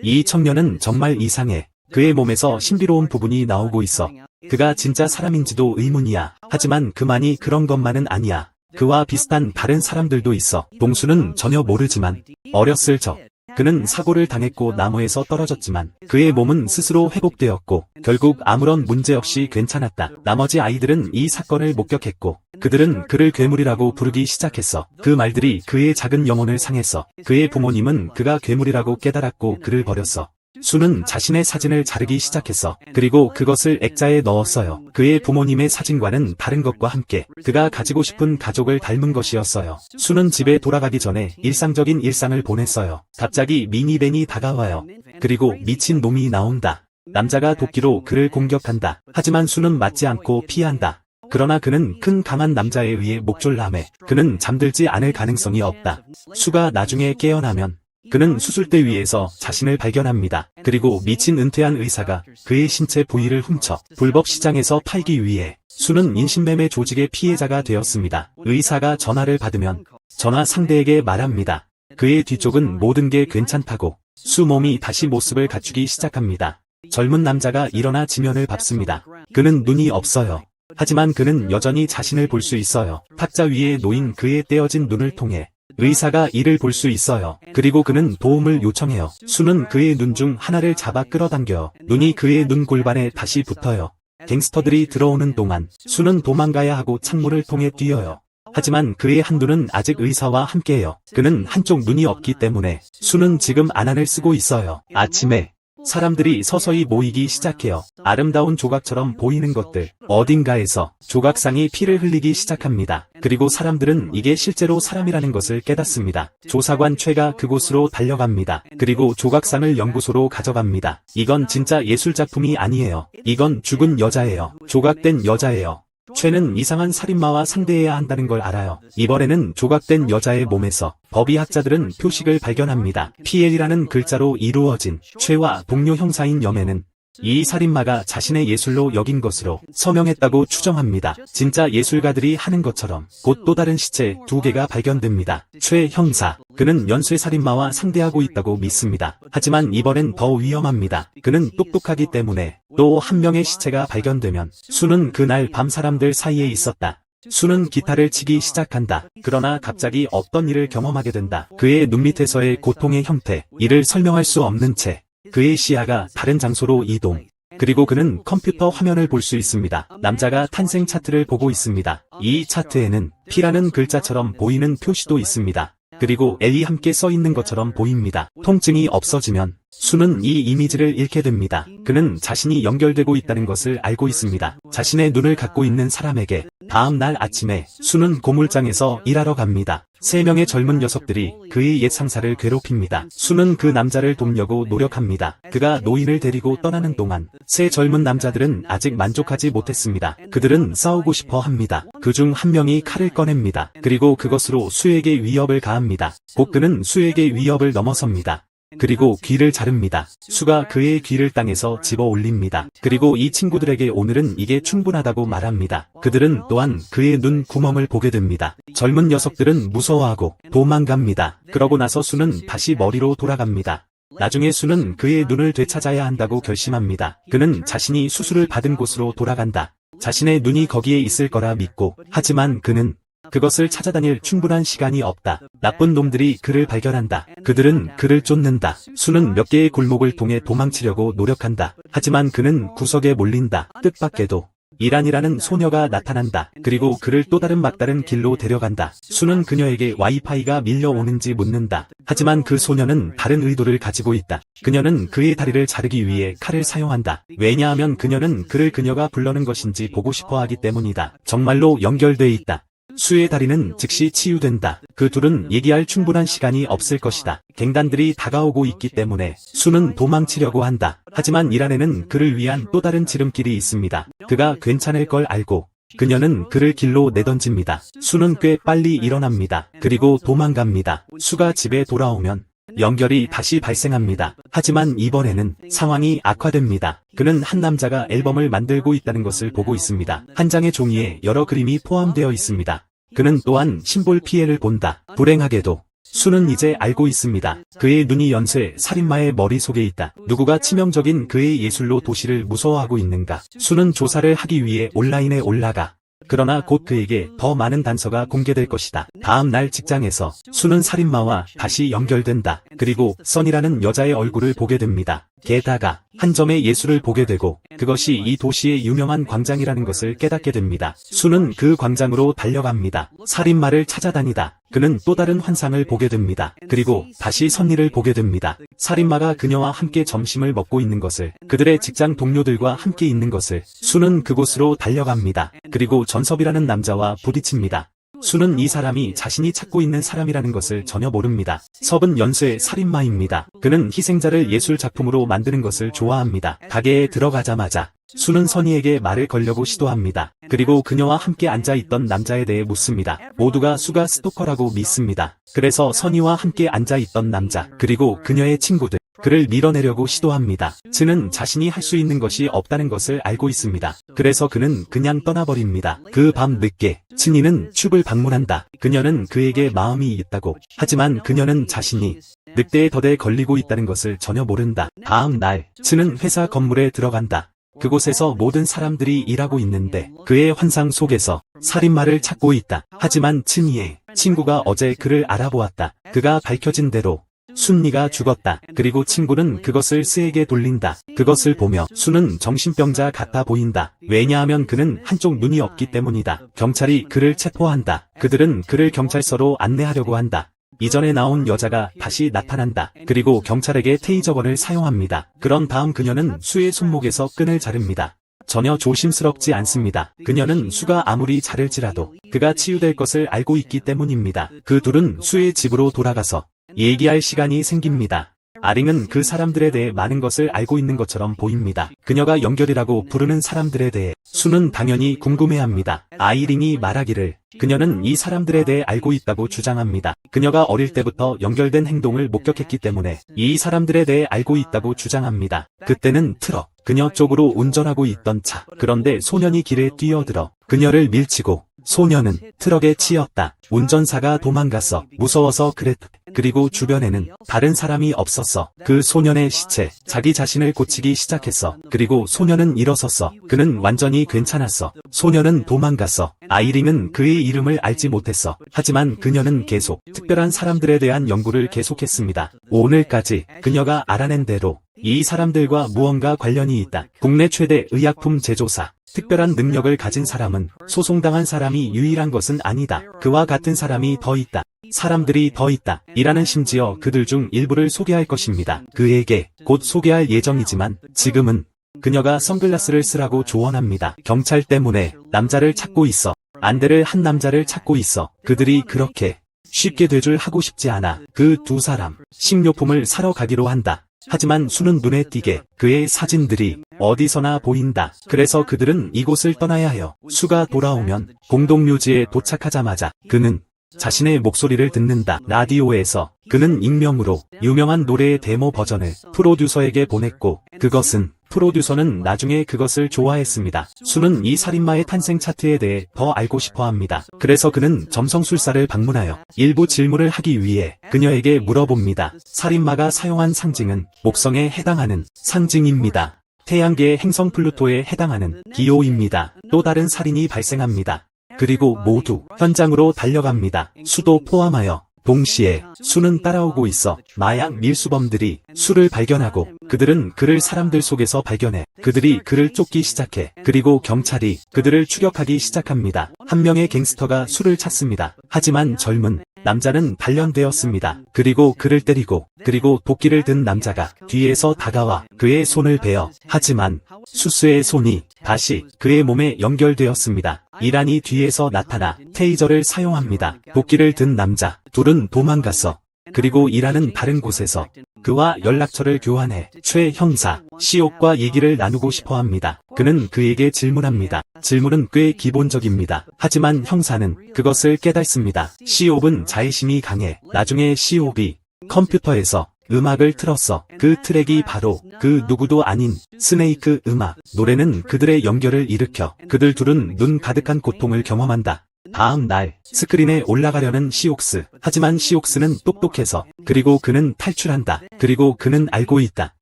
이 청년은 정말 이상해. 그의 몸에서 신비로운 부분이 나오고 있어. 그가 진짜 사람인지도 의문이야. 하지만 그만이 그런 것만은 아니야. 그와 비슷한 다른 사람들도 있어. 동수는 전혀 모르지만 어렸을 적 그는 사고를 당했고 나무에서 떨어졌지만 그의 몸은 스스로 회복되었고 결국 아무런 문제 없이 괜찮았다. 나머지 아이들은 이 사건을 목격했고 그들은 그를 괴물이라고 부르기 시작했어. 그 말들이 그의 작은 영혼을 상했어. 그의 부모님은 그가 괴물이라고 깨달았고 그를 버렸어. 수는 자신의 사진을 자르기 시작했어. 그리고 그것을 액자에 넣었어요. 그의 부모님의 사진과는 다른 것과 함께 그가 가지고 싶은 가족을 닮은 것이었어요. 수는 집에 돌아가기 전에 일상적인 일상을 보냈어요. 갑자기 미니밴이 다가와요. 그리고 미친 놈이 나온다. 남자가 도끼로 그를 공격한다. 하지만 수는 맞지 않고 피한다. 그러나 그는 큰 강한 남자에 의해 목졸라매. 그는 잠들지 않을 가능성이 없다. 수가 나중에 깨어나면 그는 수술대 위에서 자신을 발견합니다. 그리고 미친 은퇴한 의사가 그의 신체 부위를 훔쳐 불법 시장에서 팔기 위해 수는 인신매매 조직의 피해자가 되었습니다. 의사가 전화를 받으면 전화 상대에게 말합니다. 그의 뒤쪽은 모든 게 괜찮다고. 수 몸이 다시 모습을 갖추기 시작합니다. 젊은 남자가 일어나 지면을 밟습니다. 그는 눈이 없어요. 하지만 그는 여전히 자신을 볼 수 있어요. 탁자 위에 놓인 그의 떼어진 눈을 통해 의사가 이를 볼 수 있어요. 그리고 그는 도움을 요청해요. 수는 그의 눈 중 하나를 잡아 끌어당겨요. 눈이 그의 눈 골반에 다시 붙어요. 갱스터들이 들어오는 동안 수는 도망가야 하고 창문을 통해 뛰어요. 하지만 그의 한눈은 아직 의사와 함께해요. 그는 한쪽 눈이 없기 때문에 수는 지금 안안을 쓰고 있어요. 아침에 사람들이 서서히 모이기 시작해요. 아름다운 조각처럼 보이는 것들. 어딘가에서 조각상이 피를 흘리기 시작합니다. 그리고 사람들은 이게 실제로 사람이라는 것을 깨닫습니다. 조사관 최가 그곳으로 달려갑니다. 그리고 조각상을 연구소로 가져갑니다. 이건 진짜 예술작품이 아니에요. 이건 죽은 여자예요. 조각된 여자예요. 최는 이상한 살인마와 상대해야 한다는 걸 알아요. 이번에는 조각된 여자의 몸에서 법의학자들은 표식을 발견합니다. PL이라는 글자로 이루어진 최와 동료 형사인 여매는 이 살인마가 자신의 예술로 여긴 것으로 서명했다고 추정합니다. 진짜 예술가들이 하는 것처럼 곧 또 다른 시체 2개가 발견됩니다. 최 형사, 그는 연쇄살인마와 상대하고 있다고 믿습니다. 하지만 이번엔 더 위험합니다. 그는 똑똑하기 때문에 또 한 명의 시체가 발견되면 수는 그날 밤 사람들 사이에 있었다. 수는 기타를 치기 시작한다. 그러나 갑자기 어떤 일을 경험하게 된다. 그의 눈밑에서의 고통의 형태, 이를 설명할 수 없는 채 그의 시야가 다른 장소로 이동. 그리고 그는 컴퓨터 화면을 볼 수 있습니다. 남자가 탄생 차트를 보고 있습니다. 이 차트에는 P라는 글자처럼 보이는 표시도 있습니다. 그리고 L이 함께 써 있는 것처럼 보입니다. 통증이 없어지면 수는 이 이미지를 잃게 됩니다. 그는 자신이 연결되고 있다는 것을 알고 있습니다. 자신의 눈을 갖고 있는 사람에게. 다음 날 아침에 수는 고물장에서 일하러 갑니다. 3명의 젊은 녀석들이 그의 옛 상사를 괴롭힙니다. 수는 그 남자를 돕려고 노력합니다. 그가 노인을 데리고 떠나는 동안 3 젊은 남자들은 아직 만족하지 못했습니다. 그들은 싸우고 싶어 합니다. 그중 한 명이 칼을 꺼냅니다. 그리고 그것으로 수에게 위협을 가합니다. 곧 그는 수에게 위협을 넘어섭니다. 그리고 귀를 자릅니다. 수가 그의 귀를 땅에서 집어 올립니다. 그리고 이 친구들에게 오늘은 이게 충분하다고 말합니다. 그들은 또한 그의 눈 구멍을 보게 됩니다. 젊은 녀석들은 무서워하고 도망갑니다. 그러고 나서 수는 다시 머리로 돌아갑니다. 나중에 수는 그의 눈을 되찾아야 한다고 결심합니다. 그는 자신이 수술을 받은 곳으로 돌아간다. 자신의 눈이 거기에 있을 거라 믿고, 하지만 그는 그것을 찾아다닐 충분한 시간이 없다. 나쁜 놈들이 그를 발견한다. 그들은 그를 쫓는다. 수는 몇 개의 골목을 통해 도망치려고 노력한다. 하지만 그는 구석에 몰린다. 뜻밖에도 이란이라는 소녀가 나타난다. 그리고 그를 또 다른 막다른 길로 데려간다. 수는 그녀에게 와이파이가 밀려오는지 묻는다. 하지만 그 소녀는 다른 의도를 가지고 있다. 그녀는 그의 다리를 자르기 위해 칼을 사용한다. 왜냐하면 그녀는 그녀가 불러는 것인지 보고 싶어 하기 때문이다. 정말로 연결돼 있다. 수의 다리는 즉시 치유된다. 그 둘은 얘기할 충분한 시간이 없을 것이다. 갱단들이 다가오고 있기 때문에 수는 도망치려고 한다. 하지만 이란에는 그를 위한 또 다른 지름길이 있습니다. 그가 괜찮을 걸 알고 그녀는 그를 길로 내던집니다. 수는 꽤 빨리 일어납니다. 그리고 도망갑니다. 수가 집에 돌아오면 연결이 다시 발생합니다. 하지만 이번에는 상황이 악화됩니다. 그는 한 남자가 앨범을 만들고 있다는 것을 보고 있습니다. 한 장의 종이에 여러 그림이 포함되어 있습니다. 그는 또한 심볼 피해를 본다. 불행하게도 수는 이제 알고 있습니다. 그의 눈이 연쇄 살인마의 머릿속에 있다. 누구가 치명적인 그의 예술로 도시를 무서워하고 있는가? 수는 조사를 하기 위해 온라인에 올라가. 그러나 곧 그에게 더 많은 단서가 공개될 것이다. 다음 날 직장에서 수는 살인마와 다시 연결된다. 그리고 선이라는 여자의 얼굴을 보게 됩니다. 게다가 한 점의 예술을 보게 되고 그것이 이 도시의 유명한 광장이라는 것을 깨닫게 됩니다. 수는 그 광장으로 달려갑니다. 살인마를 찾아다니다. 그는 또 다른 환상을 보게 됩니다. 그리고 다시 선리를 보게 됩니다. 살인마가 그녀와 함께 점심을 먹고 있는 것을, 그들의 직장 동료들과 함께 있는 것을, 수는 그곳으로 달려갑니다. 그리고 전섭이라는 남자와 부딪힙니다. 수는 이 사람이 자신이 찾고 있는 사람이라는 것을 전혀 모릅니다. 섭은 연쇄 살인마입니다. 그는 희생자를 예술 작품으로 만드는 것을 좋아합니다. 가게에 들어가자마자 수는 선희에게 말을 걸려고 시도합니다. 그리고 그녀와 함께 앉아있던 남자에 대해 묻습니다. 모두가 수가 스토커라고 믿습니다. 그래서 선희와 함께 앉아있던 남자, 그리고 그녀의 친구들, 그를 밀어내려고 시도합니다. 즈는 자신이 할 수 있는 것이 없다는 것을 알고 있습니다. 그래서 그는 그냥 떠나버립니다. 그 밤 늦게 츠니는 춥을 방문한다. 그녀는 그에게 마음이 있다고. 하지만 그녀는 자신이 늑대의 덫에 걸리고 있다는 것을 전혀 모른다. 다음 날 츠는 회사 건물에 들어간다. 그곳에서 모든 사람들이 일하고 있는데 그의 환상 속에서 살인마를 찾고 있다. 하지만 츠니의 친구가 어제 그를 알아보았다. 그가 밝혀진 대로 순리가 죽었다. 그리고 친구는 그것을 스에게 돌린다. 그것을 보며 수는 정신병자 같아 보인다. 왜냐하면 그는 한쪽 눈이 없기 때문이다. 경찰이 그를 체포한다. 그들은 그를 경찰서로 안내하려고 한다. 이전에 나온 여자가 다시 나타난다. 그리고 경찰에게 테이저건을 사용합니다. 그런 다음 그녀는 수의 손목에서 끈을 자릅니다. 전혀 조심스럽지 않습니다. 그녀는 수가 아무리 자를지라도 그가 치유될 것을 알고 있기 때문입니다. 그 둘은 수의 집으로 돌아가서 얘기할 시간이 생깁니다. 아링은 그 사람들에 대해 많은 것을 알고 있는 것처럼 보입니다. 그녀가 연결이라고 부르는 사람들에 대해 수는 당연히 궁금해합니다. 아이링이 말하기를 그녀는 이 사람들에 대해 알고 있다고 주장합니다. 그녀가 어릴 때부터 연결된 행동을 목격했기 때문에 이 사람들에 대해 알고 있다고 주장합니다. 그때는 트럭, 그녀 쪽으로 운전하고 있던 차. 그런데 소년이 길에 뛰어들어 그녀를 밀치고 소년은 트럭에 치였다. 운전사가 도망갔어. 무서워서 그랬다. 그리고 주변에는 다른 사람이 없었어. 그 소년의 시체, 자기 자신을 고치기 시작했어. 그리고 소년은 일어섰어. 그는 완전히 괜찮았어. 소년은 도망갔어. 아이링은 그의 이름을 알지 못했어. 하지만 그녀는 계속 특별한 사람들에 대한 연구를 계속했습니다. 오늘까지 그녀가 알아낸 대로 이 사람들과 무언가 관련이 있다. 국내 최대 의약품 제조사. 특별한 능력을 가진 사람은 소송당한 사람이 유일한 것은 아니다. 그와 같은 사람이 더 있다. 사람들이 더 있다. 이라는 심지어 그들 중 일부를 소개할 것입니다. 그에게 곧 소개할 예정이지만 지금은 그녀가 선글라스를 쓰라고 조언합니다. 경찰 때문에 남자를 찾고 있어. 안대를 한 남자를 찾고 있어. 그들이 그렇게 쉽게 되줄 하고 싶지 않아. 그 두 사람 식료품을 사러 가기로 한다. 하지만 수는 눈에 띄게 그의 사진들이 어디서나 보인다. 그래서 그들은 이곳을 떠나야 해요. 수가 돌아오면 공동묘지에 도착하자마자 그는 자신의 목소리를 듣는다. 라디오에서 그는 익명으로 유명한 노래의 데모 버전을 프로듀서에게 보냈고 그것은 프로듀서는 나중에 그것을 좋아했습니다. 수는 이 살인마의 탄생 차트에 대해 더 알고 싶어 합니다. 그래서 그는 점성술사를 방문하여 일부 질문을 하기 위해 그녀에게 물어봅니다. 살인마가 사용한 상징은 목성에 해당하는 상징입니다. 태양계의 행성 플루토에 해당하는 기호입니다. 또 다른 살인이 발생합니다. 그리고 모두 현장으로 달려갑니다. 수도 포함하여 동시에 수는 따라오고 있어. 마약 밀수범들이 수를 발견하고 그들은 그를 사람들 속에서 발견해. 그들이 그를 쫓기 시작해. 그리고 경찰이 그들을 추격하기 시작합니다. 한 명의 갱스터가 수를 찾습니다. 하지만 젊은 남자는 단련되었습니다. 그리고 그를 때리고 그리고 도끼를 든 남자가 뒤에서 다가와 그의 손을 베어. 하지만 수스의 손이 다시 그의 몸에 연결되었습니다. 이란이 뒤에서 나타나 테이저를 사용합니다. 도끼를 든 남자 둘은 도망갔어. 그리고 이란은 다른 곳에서 그와 연락처를 교환해 최 형사 시옥과 얘기를 나누고 싶어 합니다. 그는 그에게 질문합니다. 질문은 꽤 기본적입니다. 하지만 형사는 그것을 깨닫습니다. 시옥은 자의심이 강해. 나중에 시옥이 컴퓨터에서 음악을 틀었어. 그 트랙이 바로 그 누구도 아닌 스네이크 음악. 노래는 그들의 연결을 일으켜 그들 둘은 눈 가득한 고통을 경험한다. 다음 날 스크린에 올라가려는 시옥스. 하지만 시옥스는 똑똑해서. 그리고 그는 탈출한다. 그리고 그는 알고 있다.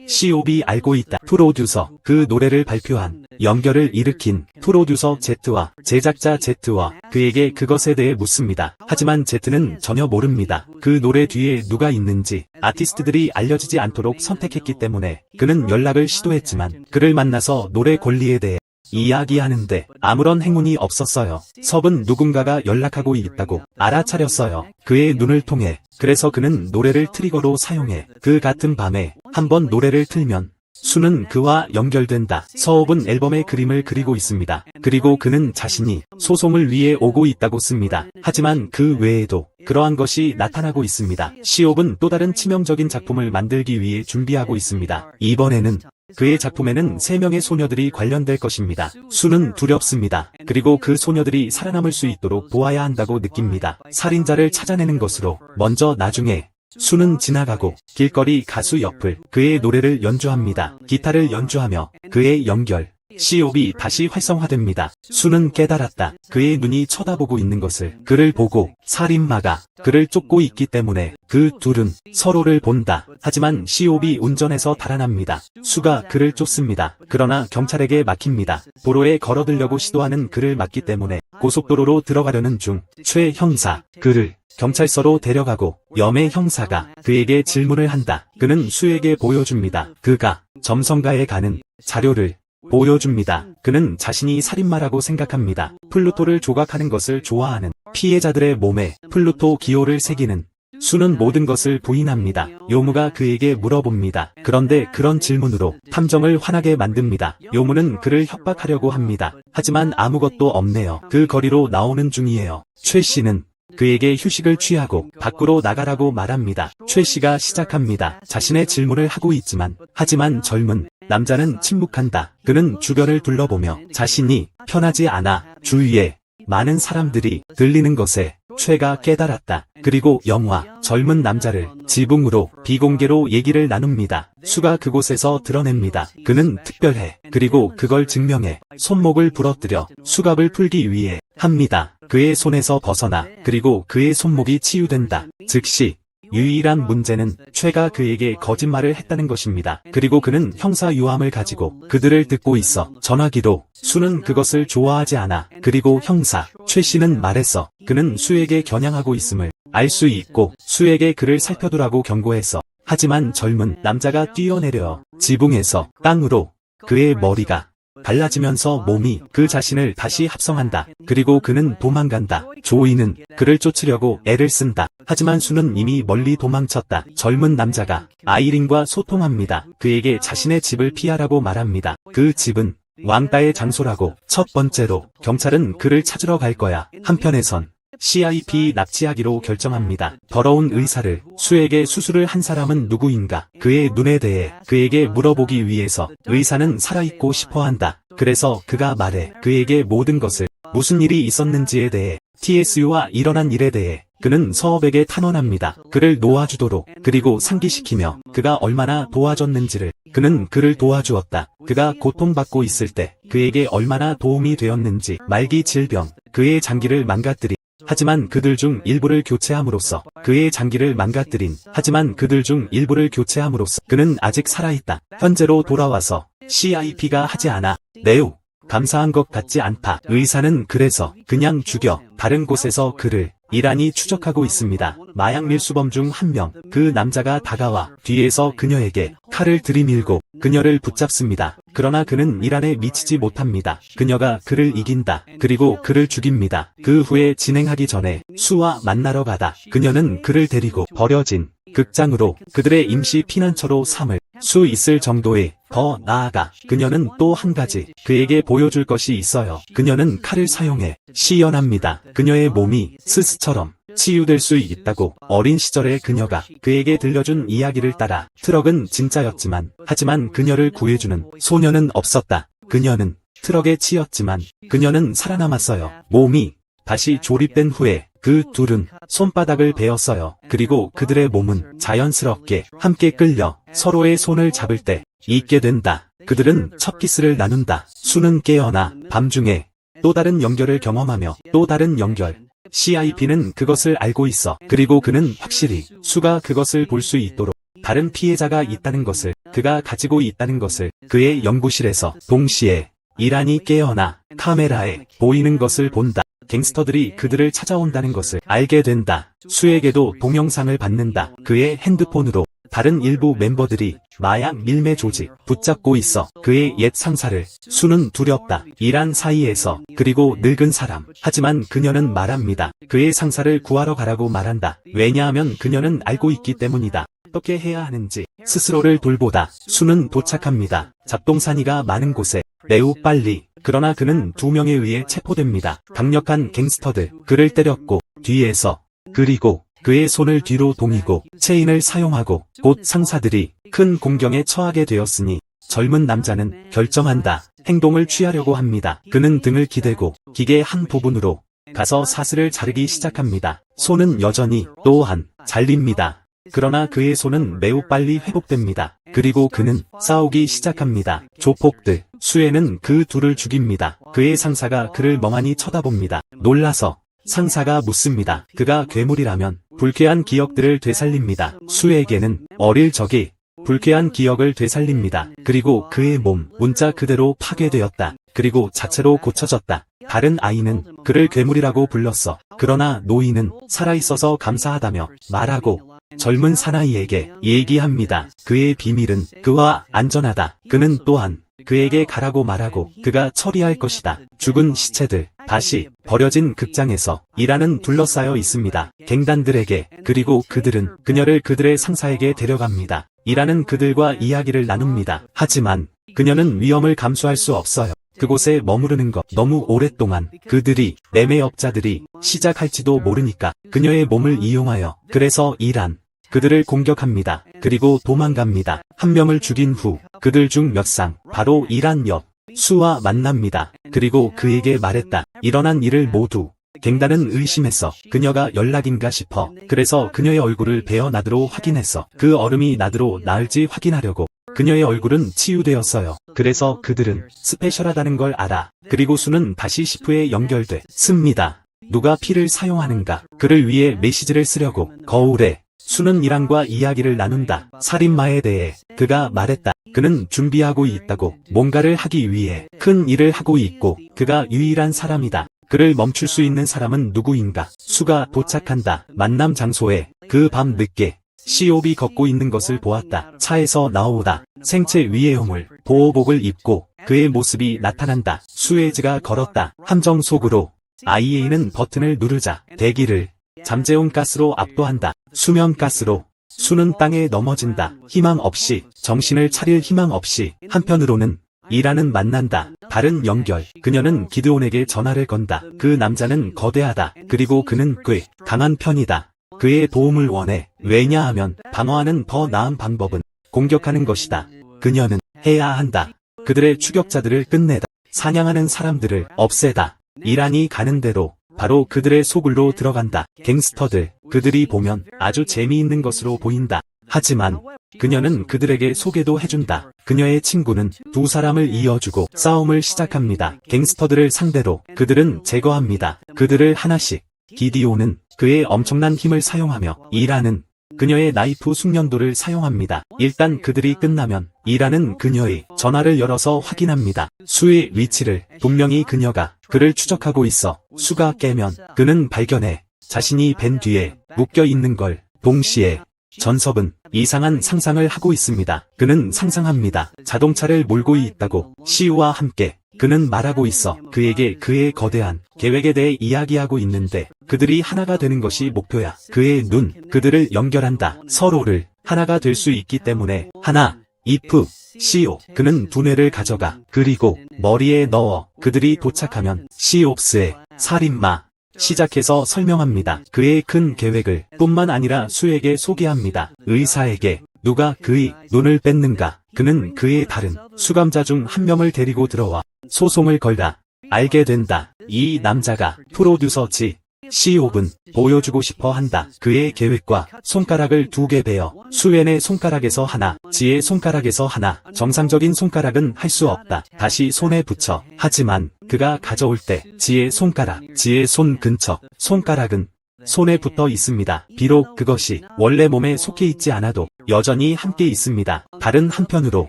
시옵이 알고 있다. 프로듀서. 그 노래를 발표한 연결을 일으킨 프로듀서 Z와 제작자 Z와 그에게 그것에 대해 묻습니다. 하지만 Z는 전혀 모릅니다. 그 노래 뒤에 누가 있는지 아티스트들이 알려지지 않도록 선택했기 때문에 그는 연락을 시도했지만 그를 만나서 노래 권리에 대해 이야기하는데 아무런 행운이 없었어요. 섭은 누군가가 연락하고 있다고 알아차렸어요. 그의 눈을 통해. 그래서 그는 노래를 트리거로 사용해. 그 같은 밤에 한번 노래를 틀면 수는 그와 연결된다. 서업은 앨범의 그림을 그리고 있습니다. 그리고 그는 자신이 소송을 위해 오고 있다고 씁니다. 하지만 그 외에도 그러한 것이 나타나고 있습니다. 시옵은 또 다른 치명적인 작품을 만들기 위해 준비하고 있습니다. 이번에는 그의 작품에는 3명의 소녀들이 관련될 것입니다. 수는 두렵습니다. 그리고 그 소녀들이 살아남을 수 있도록 도와야 한다고 느낍니다. 살인자를 찾아내는 것으로 먼저 나중에 수는 지나가고 길거리 가수 옆을 그의 노래를 연주합니다. 기타를 연주하며 그의 연결. 시옵이 다시 활성화됩니다. 수는 깨달았다. 그의 눈이 쳐다보고 있는 것을. 그를 보고 살인마가 그를 쫓고 있기 때문에 그 둘은 서로를 본다. 하지만 시옵이 운전해서 달아납니다. 수가 그를 쫓습니다. 그러나 경찰에게 막힙니다. 도로에 걸어들려고 시도하는 그를 막기 때문에 고속도로로 들어가려는 중 최 형사 그를 경찰서로 데려가고 염의 형사가 그에게 질문을 한다. 그는 수에게 보여줍니다. 그가 점성가에 가는 자료를 보여줍니다. 그는 자신이 살인마라고 생각합니다. 플루토를 조각하는 것을 좋아하는 피해자들의 몸에 플루토 기호를 새기는 수는 모든 것을 부인합니다. 요무가 그에게 물어봅니다. 그런데 그런 질문으로 탐정을 화나게 만듭니다. 요무는 그를 협박하려고 합니다. 하지만 아무것도 없네요. 그 거리로 나오는 중이에요. 최 씨는 그에게 휴식을 취하고 밖으로 나가라고 말합니다. 최 씨가 시작합니다. 자신의 질문을 하고 있지만 하지만 젊은 남자는 침묵한다. 그는 주변을 둘러보며 자신이 편하지 않아 주위에 많은 사람들이 들리는 것에 최가 깨달았다. 그리고 영화 젊은 남자를 지붕으로 비공개로 얘기를 나눕니다. 수가 그곳에서 드러냅니다. 그는 특별해. 그리고 그걸 증명해. 손목을 부러뜨려 수갑을 풀기 위해 합니다. 그의 손에서 벗어나. 그리고 그의 손목이 치유된다. 즉시 유일한 문제는 최가 그에게 거짓말을 했다는 것입니다. 그리고 그는 형사 유함을 가지고 그들을 듣고 있어. 전화기도 수는 그것을 좋아하지 않아. 그리고 형사 최 씨는 말했어. 그는 수에게 겨냥하고 있음을 알 수 있고 수에게 그를 살펴두라고 경고했어. 하지만 젊은 남자가 뛰어내려 지붕에서 땅으로 그의 머리가 갈라지면서 몸이 그 자신을 다시 합성한다. 그리고 그는 도망간다. 조이는 그를 쫓으려고 애를 쓴다. 하지만 수는 이미 멀리 도망쳤다. 젊은 남자가 아이린과 소통합니다. 그에게 자신의 집을 피하라고 말합니다. 그 집은 왕따의 장소라고. 첫 번째로 경찰은 그를 찾으러 갈 거야. 한편에선 CIP 납치하기로 결정합니다. 더러운 의사를 수에게 수술을 한 사람은 누구인가? 그의 눈에 대해 그에게 물어보기 위해서 의사는 살아있고 싶어한다. 그래서 그가 말해. 그에게 모든 것을 무슨 일이 있었는지에 대해 TSU와 일어난 일에 대해 그는 서업에게 탄원합니다. 그를 놓아주도록. 그리고 상기시키며 그가 얼마나 도와줬는지를. 그는 그를 도와주었다. 그가 고통받고 있을 때 그에게 얼마나 도움이 되었는지. 말기 질병 그의 장기를 망가뜨린 하지만 그들 중 일부를 교체함으로써 그의 장기를 망가뜨린 하지만 그들 중 일부를 교체함으로써 그는 아직 살아있다. 현재로 돌아와서 CIP가 하지 않아. 매우 감사한 것 같지 않다. 의사는 그래서 그냥 죽여. 다른 곳에서 그를 이란이 추적하고 있습니다. 마약 밀수범 중 한 명. 그 남자가 다가와 뒤에서 그녀에게 칼을 들이밀고 그녀를 붙잡습니다. 그러나 그는 이란에 미치지 못합니다. 그녀가 그를 이긴다. 그리고 그를 죽입니다. 그 후에 진행하기 전에 수와 만나러 가다 그녀는 그를 데리고 버려진 극장으로 그들의 임시 피난처로 삼을 수 있을 정도의 더 나아가 그녀는 또 한 가지 그에게 보여줄 것이 있어요. 그녀는 칼을 사용해 시연합니다. 그녀의 몸이 스스처럼 치유될 수 있다고. 어린 시절에 그녀가 그에게 들려준 이야기를 따라 트럭은 진짜였지만 하지만 그녀를 구해주는 소녀는 없었다. 그녀는 트럭에 치였지만 그녀는 살아남았어요. 몸이 다시 조립된 후에 그 둘은 손바닥을 베었어요. 그리고 그들의 몸은 자연스럽게 함께 끌려 서로의 손을 잡을 때 있게 된다. 그들은 첫 키스를 나눈다. 수는 깨어나 밤중에 또 다른 연결을 경험하며 또 다른 연결. CIP는 그것을 알고 있어. 그리고 그는 확실히 수가 그것을 볼 수 있도록 다른 피해자가 있다는 것을, 그가 가지고 있다는 것을 그의 연구실에서 동시에 이란이 깨어나 카메라에 보이는 것을 본다. 갱스터들이 그들을 찾아온다는 것을 알게 된다. 수에게도 동영상을 받는다. 그의 핸드폰으로 다른 일부 멤버들이 마약 밀매 조직 붙잡고 있어. 그의 옛 상사를. 수는 두렵다. 이란 사이에서. 그리고 늙은 사람. 하지만 그녀는 말합니다. 그의 상사를 구하러 가라고 말한다. 왜냐하면 그녀는 알고 있기 때문이다. 어떻게 해야 하는지 스스로를 돌보다. 수는 도착합니다. 잡동사니가 많은 곳에 매우 빨리. 그러나 그는 2명에 의해 체포됩니다. 강력한 갱스터들. 그를 때렸고 뒤에서. 그리고 그의 손을 뒤로 동이고 체인을 사용하고 곧 상사들이 큰 공경에 처하게 되었으니 젊은 남자는 결정한다. 행동을 취하려고 합니다. 그는 등을 기대고 기계 한 부분으로 가서 사슬을 자르기 시작합니다. 손은 여전히 또한 잘립니다. 그러나 그의 손은 매우 빨리 회복됩니다. 그리고 그는 싸우기 시작합니다. 조폭들. 수에는 그 둘을 죽입니다. 그의 상사가 그를 멍하니 쳐다봅니다. 놀라서 상사가 묻습니다. 그가 괴물이라면 불쾌한 기억들을 되살립니다. 수에게는 어릴 적이 불쾌한 기억을 되살립니다. 그리고 그의 몸, 문자 그대로 파괴되었다. 그리고 자체로 고쳐졌다. 다른 아이는 그를 괴물이라고 불렀어. 그러나 노인은 살아있어서 감사하다며 말하고 젊은 사나이에게 얘기합니다. 그의 비밀은 그와 안전하다. 그는 또한 그에게 가라고 말하고 그가 처리할 것이다. 죽은 시체들. 다시 버려진 극장에서 이란은 둘러싸여 있습니다. 갱단들에게. 그리고 그들은 그녀를 그들의 상사에게 데려갑니다. 이란은 그들과 이야기를 나눕니다. 하지만 그녀는 위험을 감수할 수 없어요. 그곳에 머무르는 것 너무 오랫동안 그들이 매매업자들이 시작할지도 모르니까 그녀의 몸을 이용하여 그래서 이란 그들을 공격합니다. 그리고 도망갑니다. 한 명을 죽인 후 그들 중 몇 상 바로 이란 옆 수와 만납니다. 그리고 그에게 말했다. 일어난 일을 모두. 갱단은 의심했어. 그녀가 연락인가 싶어. 그래서 그녀의 얼굴을 베어 나드로 확인했어. 그 얼음이 나드로 나을지 확인하려고. 그녀의 얼굴은 치유되었어요. 그래서 그들은 스페셜하다는 걸 알아. 그리고 수는 다시 시프에 연결돼. 씁니다. 누가 피를 사용하는가. 그를 위해 메시지를 쓰려고. 거울에. 수는 이란과 이야기를 나눈다. 살인마에 대해 그가 말했다. 그는 준비하고 있다고. 뭔가를 하기 위해 큰 일을 하고 있고 그가 유일한 사람이다. 그를 멈출 수 있는 사람은 누구인가. 수가 도착한다. 만남 장소에 그 밤 늦게 COB 걷고 있는 것을 보았다. 차에서 나오다. 생체 위해용을 보호복을 입고 그의 모습이 나타난다. 수에즈가 걸었다. 함정 속으로. IA는 버튼을 누르자 대기를 잠재운 가스로 압도한다. 수면 가스로. 수는 땅에 넘어진다. 희망 없이. 정신을 차릴 희망 없이. 한편으로는 이란은 만난다. 다른 연결. 그녀는 기드온에게 전화를 건다. 그 남자는 거대하다. 그리고 그는 꽤 강한 편이다. 그의 도움을 원해. 왜냐하면 방어하는 더 나은 방법은 공격하는 것이다. 그녀는 해야 한다. 그들의 추격자들을 끝내다. 사냥하는 사람들을 없애다. 이란이 가는 대로 바로 그들의 소굴로 들어간다. 갱스터들. 그들이 보면 아주 재미있는 것으로 보인다. 하지만 그녀는 그들에게 소개도 해준다. 그녀의 친구는 두 사람을 이어주고 싸움을 시작합니다. 갱스터들을 상대로 그들은 제거합니다. 그들을 하나씩. 기디온은 그의 엄청난 힘을 사용하며 이란은 그녀의 나이프 숙련도를 사용합니다. 일단 그들이 끝나면 이란은 그녀의 전화를 열어서 확인합니다. 수의 위치를. 분명히 그녀가 그를 추적하고 있어. 수가 깨면 그는 발견해. 자신이 벤 뒤에 묶여 있는 걸. 동시에 전섭은 이상한 상상을 하고 있습니다. 그는 상상합니다. 자동차를 몰고 있다고. 시우와 함께. 그는 말하고 있어. 그에게 그의 거대한 계획에 대해 이야기하고 있는데 그들이 하나가 되는 것이 목표야. 그의 눈. 그들을 연결한다. 서로를 하나가 될 수 있기 때문에 하나. if, 시오. 그는 두뇌를 가져가. 그리고 머리에 넣어. 그들이 도착하면 시옵스의 살인마. 시작해서 설명합니다. 그의 큰 계획을 뿐만 아니라 수에게 소개합니다. 의사에게 누가 그의 눈을 뺐는가. 그는 그의 다른 수감자 중 한 명을 데리고 들어와 소송을 걸다. 알게 된다. 이 남자가 프로듀서지. 시옵은 보여주고 싶어 한다. 그의 계획과 손가락을 2개 베어 수엔의 손가락에서 하나, 지의 손가락에서 하나, 정상적인 손가락은 할 수 없다. 다시 손에 붙여. 하지만 그가 가져올 때 지의 손가락, 지의 손 근처, 손가락은 손에 붙어 있습니다. 비록 그것이 원래 몸에 속해 있지 않아도 여전히 함께 있습니다. 다른 한편으로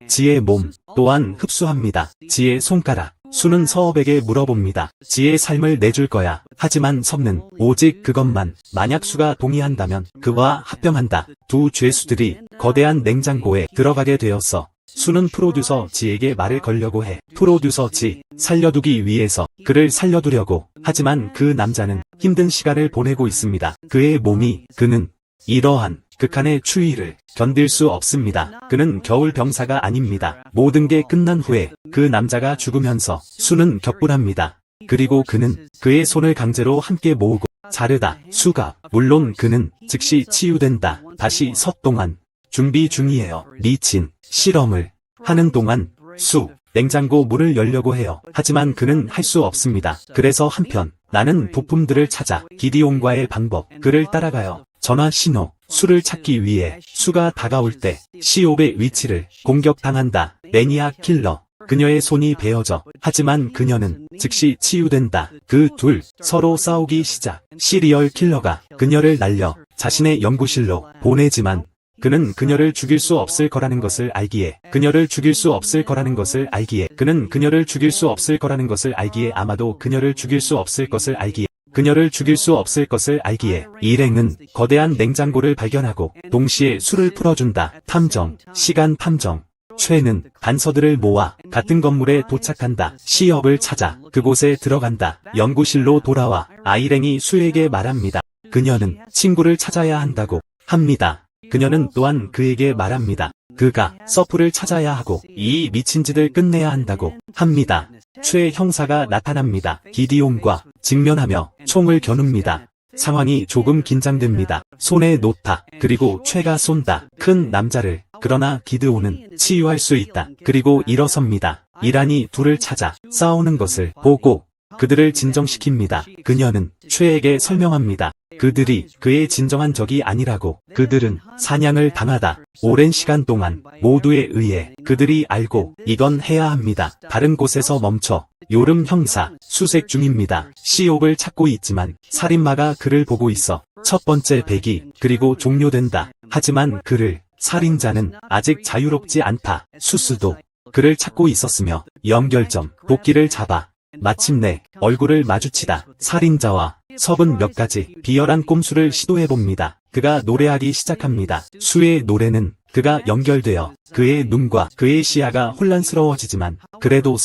지의 몸 또한 흡수합니다. 지의 손가락. 수는 서업에게 물어봅니다. 지의 삶을 내줄 거야. 하지만 섭는 오직 그것만. 만약 수가 동의한다면 그와 합병한다. 두 죄수들이 거대한 냉장고에 들어가게 되었어. 수는 프로듀서 지에게 말을 걸려고 해. 프로듀서 지, 살려두기 위해서 그를 살려두려고. 하지만 그 남자는 힘든 시간을 보내고 있습니다. 그의 몸이, 그는 이러한 극한의 추위를 견딜 수 없습니다. 그는 겨울 병사가 아닙니다. 모든 게 끝난 후에 그 남자가 죽으면서 수는 격분합니다. 그리고 그는 그의 손을 강제로 함께 모으고 자르다. 수가, 물론 그는 즉시 치유된다. 다시 섭동안 준비 중이에요. 미친 실험을 하는 동안 수, 냉장고 문을 열려고 해요. 하지만 그는 할 수 없습니다. 그래서 한편 나는 부품들을 찾아 기디온과의 방법, 그를 따라가요. 전화 신호, 수를 찾기 위해 수가 다가올 때 시옵의 위치를 공격당한다. 매니악 킬러, 그녀의 손이 베어져. 하지만 그녀는 즉시 치유된다. 그 둘 서로 싸우기 시작. 시리얼 킬러가 그녀를 날려 자신의 연구실로 보내지만 그는 그녀를 죽일 수 없을 거라는 것을 알기에, 그녀를 죽일 수 없을 거라는 것을 알기에, 그는 그녀를 죽일 수 없을 거라는 것을 알기에, 아마도 그녀를 죽일 수 없을 것을 알기에, 그녀를 죽일 수 없을 것을 알기에, 일행은 거대한 냉장고를 발견하고 동시에 수를 풀어준다. 탐정, 시간 탐정. 최는 단서들을 모아 같은 건물에 도착한다. 시업을 찾아 그곳에 들어간다. 연구실로 돌아와 아이랭이 수에게 말합니다. 그녀는 친구를 찾아야 한다고 합니다. 그녀는 또한 그에게 말합니다. 그가 서프를 찾아야 하고 이 미친짓을 끝내야 한다고 합니다. 최 형사가 나타납니다. 기디온과 직면하며 총을 겨눕니다. 상황이 조금 긴장됩니다. 손에 놓다. 그리고 최가 쏜다. 큰 남자를. 그러나 기드온은 치유할 수 있다. 그리고 일어섭니다. 이란이 둘을 찾아 싸우는 것을 보고 그들을 진정시킵니다. 그녀는 최에게 설명합니다. 그들이 그의 진정한 적이 아니라고. 그들은 사냥을 당하다 오랜 시간 동안 모두에 의해 그들이 알고 이건 해야 합니다. 다른 곳에서 멈춰. 요름 형사 수색 중입니다. 시옵을 찾고 있지만 살인마가 그를 보고 있어. 첫 번째 배기 그리고 종료된다. 하지만 그를 살인자는 아직 자유롭지 않다. 수스도 그를 찾고 있었으며 연결점 도끼를 잡아 마침내 얼굴을 마주치다. 살인자와 섭은 몇 가지 비열한 꼼수를 시도해봅니다. 그가 노래하기 시작합니다. 수의 노래는 그가 연결되어 그의 눈과 그의 시야가 혼란스러워지지만 그래도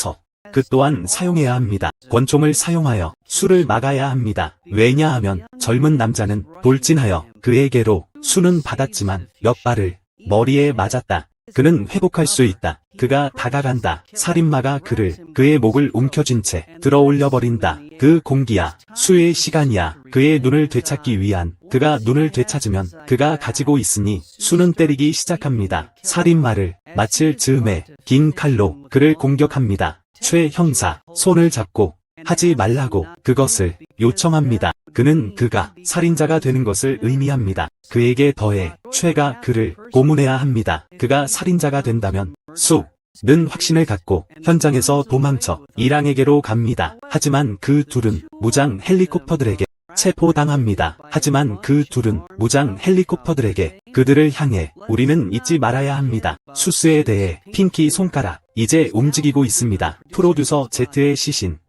그 또한 사용해야 합니다. 권총을 사용하여 수를 막아야 합니다. 왜냐하면 젊은 남자는 돌진하여 그에게로 수는 받았지만 몇 발을 머리에 맞았다. 그는 회복할 수 있다. 그가 다가간다. 살인마가 그의 목을 움켜쥔 채 들어올려 버린다. 그 공기야. 수의 시간이야. 그의 눈을 되찾기 위한. 그가 눈을 되찾으면 그가 가지고 있으니 수는 때리기 시작합니다. 살인마를 마칠 즈음에 긴 칼로 그를 공격합니다. 최 형사 손을 잡고 하지 말라고 그것을 요청합니다. 그는 그가 살인자가 되는 것을 의미합니다. 그에게 더해 최가 그를 고문해야 합니다. 그가 살인자가 된다면 수는 확신을 갖고 현장에서 도망쳐 이랑에게로 갑니다. 하지만 그 둘은 무장 헬리콥터들에게 체포당합니다. 하지만 그 둘은 무장 헬리콥터들에게 그들을 향해 우리는 잊지 말아야 합니다. 수스에 대해 핑키 손가락 이제 움직이고 있습니다. 프로듀서 Z의 시신